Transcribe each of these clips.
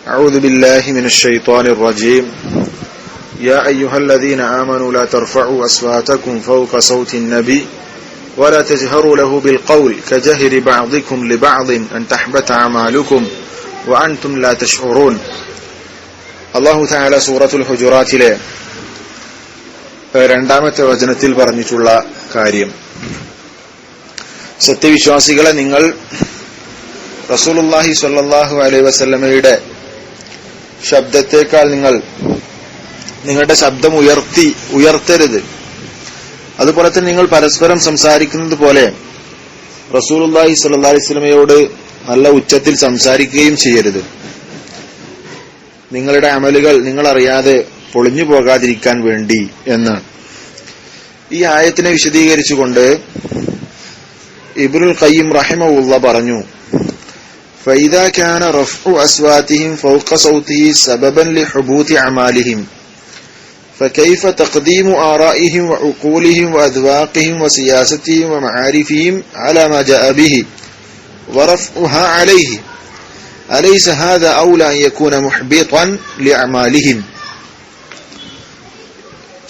أعوذ بالله من الشيطان الرجيم يا أيها الذين آمنوا لا ترفعوا أصواتكم فوق صوت النبي ولا تجهروا له بالقول كجهر بعضكم لبعض أن تحبط أعمالكم وأنتم لا تشعرون. അല്ലാഹു തആല സൂറത്തുൽ ഹുജറാത്തിലെ രണ്ടാമത്തെ വചനത്തിൽ പറഞ്ഞിട്ടുള്ള കാര്യം, സത്യവിശ്വാസികളെ, നിങ്ങൾ റസൂലുള്ളാഹി സ്വല്ലല്ലാഹു അലൈഹി വസല്ലമയുടെ ശബ്ദത്തേക്കാൾ നിങ്ങളുടെ ശബ്ദം ഉയർത്തരുത്. അതുപോലെ തന്നെ നിങ്ങൾ പരസ്പരം സംസാരിക്കുന്നത് പോലെ റസൂലുള്ളാഹി സ്വല്ലല്ലാഹു അലൈഹി വസല്ലമയോട് നല്ല ഉച്ചത്തിൽ സംസാരിക്കുകയും ചെയ്യരുത്. നിങ്ങളുടെ അമലുകൾ നിങ്ങൾ അറിയാതെ പൊളിഞ്ഞു പോകാതിരിക്കാൻ വേണ്ടി എന്നാണ്. ഈ ആയത്തിനെ വിശദീകരിച്ചുകൊണ്ട് ഇബ്നുൽ ഖയ്യിം റഹിമഹുല്ലാഹ് പറഞ്ഞു, فإذا كان رفع أصواتهم فوق صوته سببا لحبوط أعمالهم فكيف تقديم آرائهم وعقولهم وأذواقهم وسياستهم ومعارفهم على ما جاء به ورفعها عليه أليس هذا أولى أن يكون محبطا لأعمالهم.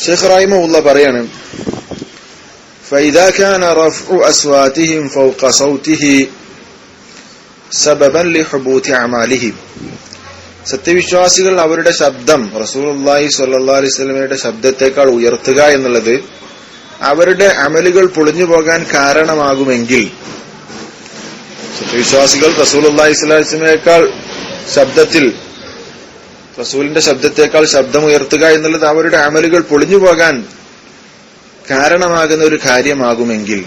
شيخ رحمه الله പറയാണ്, فإذا كان رفع أصواتهم فوق صوته സബബൻ ലിഹുബൂതി അമാലിഹിം, സത്യവിശ്വാസികൾ അവരുടെ ശബ്ദം റസൂലുള്ളാഹി സ്വല്ലല്ലാഹു അലൈഹി വസല്ലമയുടെ ശബ്ദത്തേക്കാൾ ഉയർത്തുക എന്നുള്ളത് അവരുടെ അമലുകൾ പൊളിഞ്ഞു പോകാൻ കാരണമാകുമെങ്കിൽ, സത്യവിശ്വാസികൾ റസൂലുള്ളാഹി സ്വല്ലല്ലാഹു അലൈഹി വസല്ലമയേക്കാൾ റസൂലിന്റെ ശബ്ദത്തേക്കാൾ ശബ്ദം ഉയർത്തുക എന്നുള്ളത് അവരുടെ അമലുകൾ പൊളിഞ്ഞു പോകാൻ കാരണമാകുന്ന ഒരു കാര്യമാകുമെങ്കിൽ,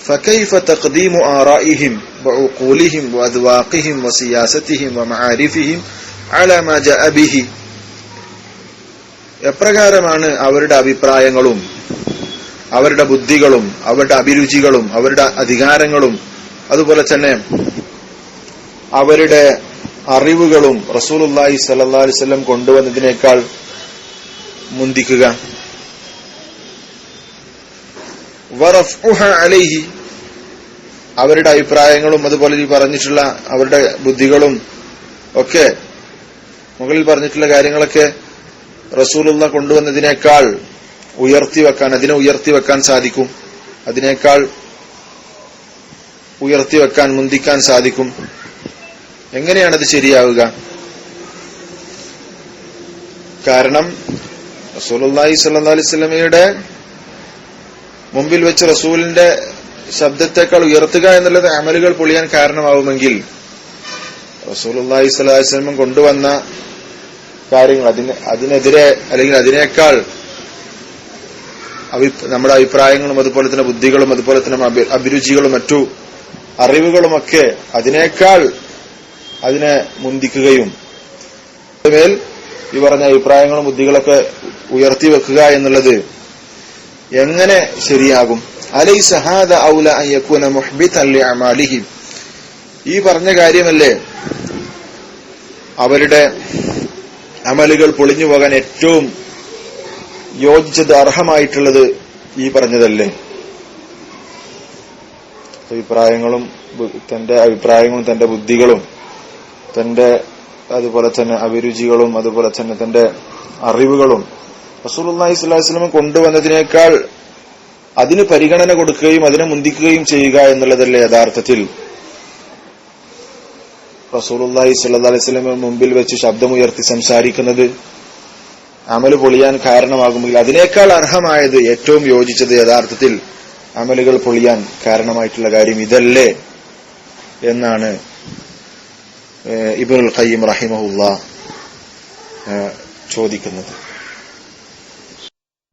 فكيف تقديم آرائهم وعقولهم وأذواقهم وسياستهم ومعارفهم على ما جاء به, എപ്രകാരമാണ് അവരുടെ അഭിപ്രായങ്ങളും അവരുടെ ബുദ്ധികളും അവരുടെ അഭിരുചികളും അവരുടെ അധികാരങ്ങളും അതുപോലെ തന്നെ അവരുടെ അറിവുകളും റസൂലുള്ളാഹി സ്വല്ലല്ലാഹു അലൈഹി വസല്ലം കൊണ്ടുവന്നതിനേക്കാൾ മുന്തിക്കുക. വറഫ്ഉഹ അലൈഹി, അവരുടെ അഭിപ്രായങ്ങളും അതുപോലെ ഈ പറഞ്ഞിട്ടുള്ള അവരുടെ ബുദ്ധികളും ഒക്കെ, മുകളിൽ പറഞ്ഞിട്ടുള്ള കാര്യങ്ങളൊക്കെ റസൂലുള്ളാഹി കൊണ്ടുവന്നതിനേക്കാൾ അതിനെ ഉയർത്തിവെക്കാൻ സാധിക്കും, അതിനേക്കാൾ ഉയർത്തിവെക്കാൻ മുന്തിക്കാൻ സാധിക്കും. എങ്ങനെയാണത് ശരിയാവുക? കാരണം റസൂലുള്ളാഹി സ്വല്ലല്ലാഹു അലൈഹി വസല്ലമയുടെ മുമ്പിൽ വെച്ച് റസൂലിന്റെ ശബ്ദത്തേക്കാൾ ഉയർത്തുക എന്നുള്ളത് അമലുകൾ പൊളിയാൻ കാരണമാവുമെങ്കിൽ, റസൂലുള്ളാഹി സ്വല്ലല്ലാഹു അലൈഹി വസല്ലം കൊണ്ടുവന്ന കാര്യങ്ങൾ അതിനെതിരെ അല്ലെങ്കിൽ അതിനേക്കാൾ നമ്മുടെ അഭിപ്രായങ്ങളും അതുപോലെ തന്നെ ബുദ്ധികളും അതുപോലെ തന്നെ അഭിരുചികളും മറ്റു അറിവുകളുമൊക്കെ അതിനേക്കാൾ അതിനെ മുന്തിക്കുകയും മേൽ ഈ പറഞ്ഞ അഭിപ്രായങ്ങളും ബുദ്ധികളൊക്കെ ഉയർത്തി വെക്കുക എന്നുള്ളത് എങ്ങനെ ശരിയാകും? അലൈസ ഹാദ ഔല അൻ യകൂന മുഹ്ബിതൻ ലിഅമാലിഹിം, ഈ പറഞ്ഞ കാര്യമല്ലേ അവരുടെ അമലുകൾ പൊളിഞ്ഞു പോകാൻ ഏറ്റവും യോജിച്ചത്, അർഹമായിട്ടുള്ളത് ഈ പറഞ്ഞതല്ലേ? തന്റെ അഭിപ്രായങ്ങളും തന്റെ ബുദ്ധികളും തന്റെ അതുപോലെ തന്നെ അഭിരുചികളും അതുപോലെ തന്നെ തന്റെ അറിവുകളും റസൂലുള്ളാഹി സ്വല്ലല്ലാഹു അലൈഹി വസല്ലം കൊണ്ടുവന്നതിനേക്കാൾ അതിന് പരിഗണന കൊടുക്കുകയും അതിനെ മുന്തിക്കുകയും ചെയ്യുക എന്നുള്ളതല്ലേ യഥാർത്ഥത്തിൽ റസൂലുള്ളാഹി സ്വല്ലല്ലാഹു അലൈഹി വസല്ലം മുമ്പിൽ വെച്ച് ശബ്ദമുയർത്തി സംസാരിക്കുന്നത് അമല് പൊളിയാൻ കാരണമാകുമെങ്കിൽ അതിനേക്കാൾ അർഹമായത്, ഏറ്റവും യോജിച്ചത് യഥാർത്ഥത്തിൽ അമലുകൾ പൊളിയാൻ കാരണമായിട്ടുള്ള കാര്യം ഇതല്ലേ എന്നാണ് ഇബ്നുൽ ഖയ്യിം റഹിമഹുല്ലാഹ് ചോദിക്കുന്നത്.